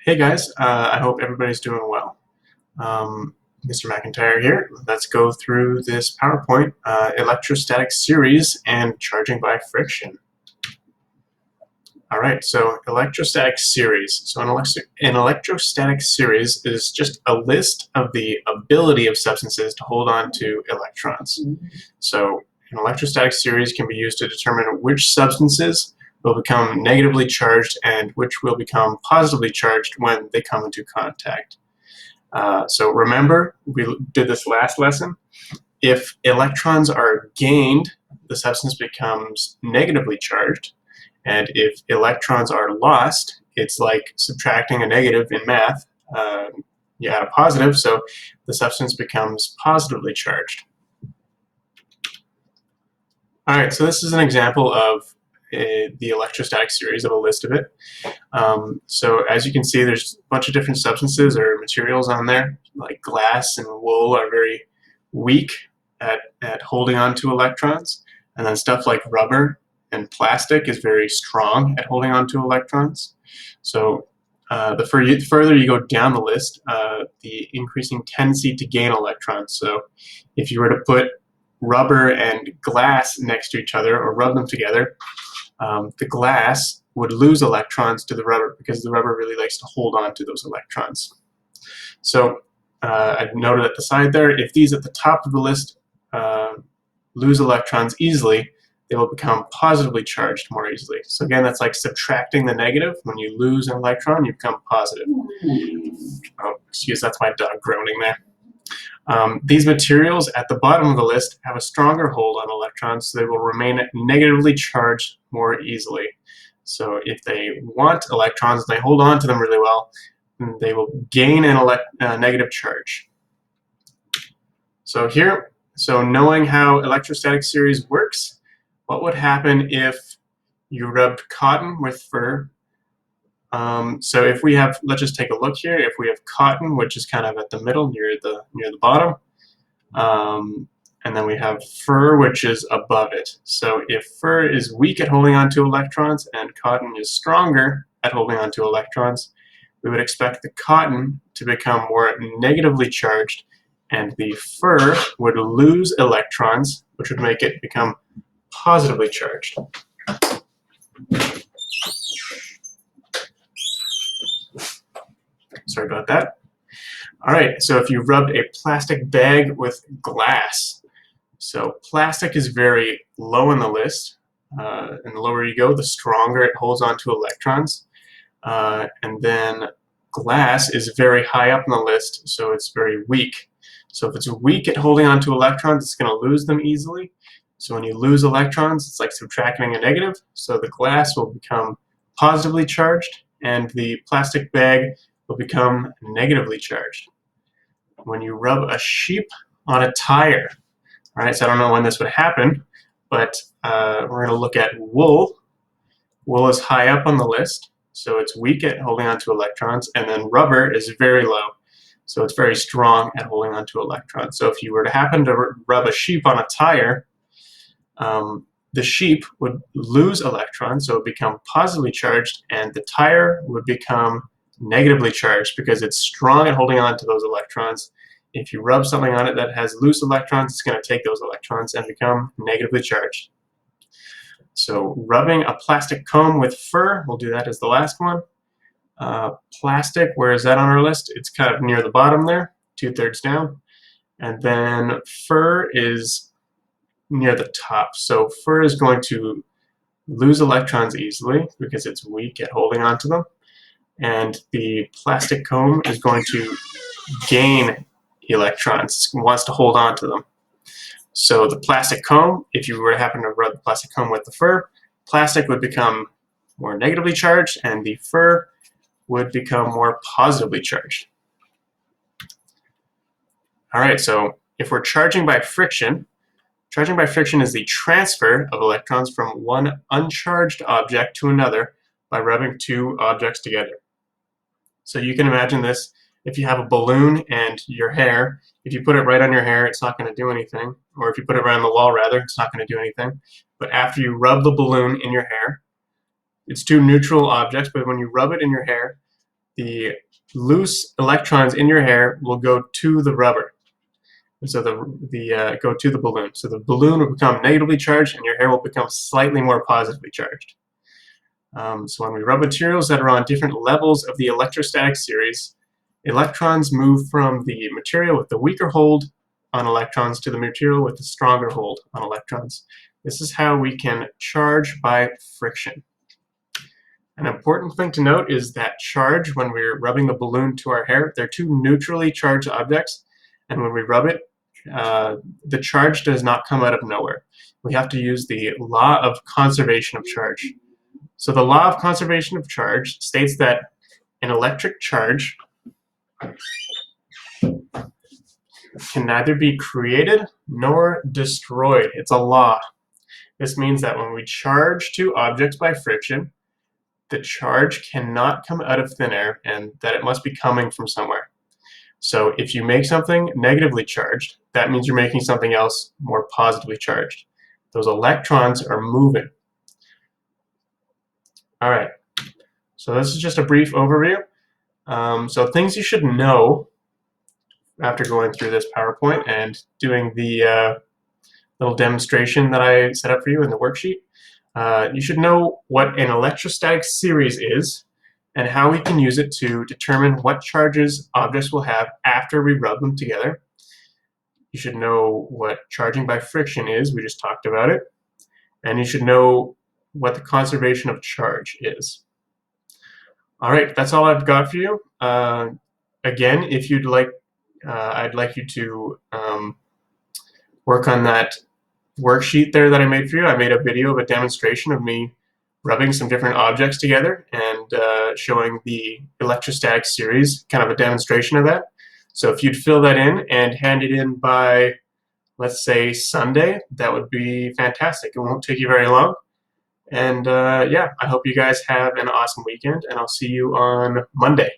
Hey guys, I hope everybody's doing well. Mr. McIntyre here. Let's go through this PowerPoint, electrostatic series and charging by friction. All right, so electrostatic series. So an electrostatic series is just a list of the ability of substances to hold on to electrons. So an electrostatic series can be used to determine which substances will become negatively charged and which will become positively charged when they come into contact. So remember, we did this last lesson. If electrons are gained, the substance becomes negatively charged. And if electrons are lost, it's like subtracting a negative in math. You add a positive, so the substance becomes positively charged. All right, so this is an example of the electrostatic series of a list of it. So as you can see, there's a bunch of different substances or materials on there, like glass and wool are very weak at holding on to electrons. And then stuff like rubber and plastic is very strong at holding on to electrons. So the further you go down the list, the increasing tendency to gain electrons. So if you were to put rubber and glass next to each other or rub them together, the glass would lose electrons to the rubber because the rubber really likes to hold on to those electrons. So I've noted at the side there, if these at the top of the list lose electrons easily, they will become positively charged more easily. So again, that's like subtracting the negative. When you lose an electron, you become positive. Oh, excuse, that's my dog groaning there. These materials at the bottom of the list have a stronger hold on electrons, so they will remain negatively charged more easily. So if they want electrons and they hold on to them really well, they will gain a negative charge. So knowing how electrostatic series works, what would happen if you rubbed cotton with fur? So if we have, let's just take a look here. If we have cotton, which is kind of at the middle near the bottom, and then we have fur, which is above it. So if fur is weak at holding on to electrons and cotton is stronger at holding on to electrons, we would expect the cotton to become more negatively charged, and the fur would lose electrons, which would make it become positively charged. Sorry about that. All right, so if you rubbed a plastic bag with glass, so plastic is very low in the list, and the lower you go, the stronger it holds on to electrons. And then glass is very high up in the list, so it's very weak. So if it's weak at holding on to electrons, it's going to lose them easily. So when you lose electrons, it's like subtracting a negative. So the glass will become positively charged, and the plastic bag will become negatively charged. When you rub a sheep on a tire, all right, so I don't know when this would happen, but we're going to look at wool. Wool is high up on the list, so it's weak at holding on to electrons, and then rubber is very low, so it's very strong at holding on to electrons. So if you were to happen to rub a sheep on a tire, the sheep would lose electrons, so it would become positively charged, and the tire would become negatively charged because it's strong at holding on to those electrons. If you rub something on it that has loose electrons, it's going to take those electrons and become negatively charged. So rubbing a plastic comb with fur, we'll do that as the last one. Plastic, where is that on our list? It's kind of near the bottom there, 2/3 down. And then fur is near the top. So fur is going to lose electrons easily because it's weak at holding on to them. And the plastic comb is going to gain electrons, it wants to hold on to them. So the plastic comb, if you were to happen to rub the plastic comb with the fur, plastic would become more negatively charged and the fur would become more positively charged. All right, so if we're charging by friction is the transfer of electrons from one uncharged object to another by rubbing two objects together. So you can imagine this, if you have a balloon and your hair, if you put it right on your hair, it's not going to do anything. Or if you put it right on the wall, rather, it's not going to do anything. But after you rub the balloon in your hair, it's two neutral objects, but when you rub it in your hair, the loose electrons in your hair will go to the rubber. And so go to the balloon. So the balloon will become negatively charged and your hair will become slightly more positively charged. So when we rub materials that are on different levels of the electrostatic series, electrons move from the material with the weaker hold on electrons to the material with the stronger hold on electrons. This is how we can charge by friction. An important thing to note is that charge, when we're rubbing the balloon to our hair, they're two neutrally charged objects, and when we rub it, the charge does not come out of nowhere. We have to use the law of conservation of charge. So the law of conservation of charge states that an electric charge can neither be created nor destroyed. It's a law. This means that when we charge two objects by friction, the charge cannot come out of thin air and that it must be coming from somewhere. So if you make something negatively charged, that means you're making something else more positively charged. Those electrons are moving. All right, so this is just a brief overview. So things you should know after going through this PowerPoint and doing the little demonstration that I set up for you in the worksheet. You should know what an electrostatic series is and how we can use it to determine what charges objects will have after we rub them together. You should know what charging by friction is, we just talked about it, and you should know what the conservation of charge is. All right, that's all I've got for you. Again, if you'd like, I'd like you to work on that worksheet there that I made for you. I made a video of a demonstration of me rubbing some different objects together and showing the electrostatic series, kind of a demonstration of that. So if you'd fill that in and hand it in by, let's say, Sunday, that would be fantastic. It won't take you very long. And yeah, I hope you guys have an awesome weekend, and I'll see you on Monday.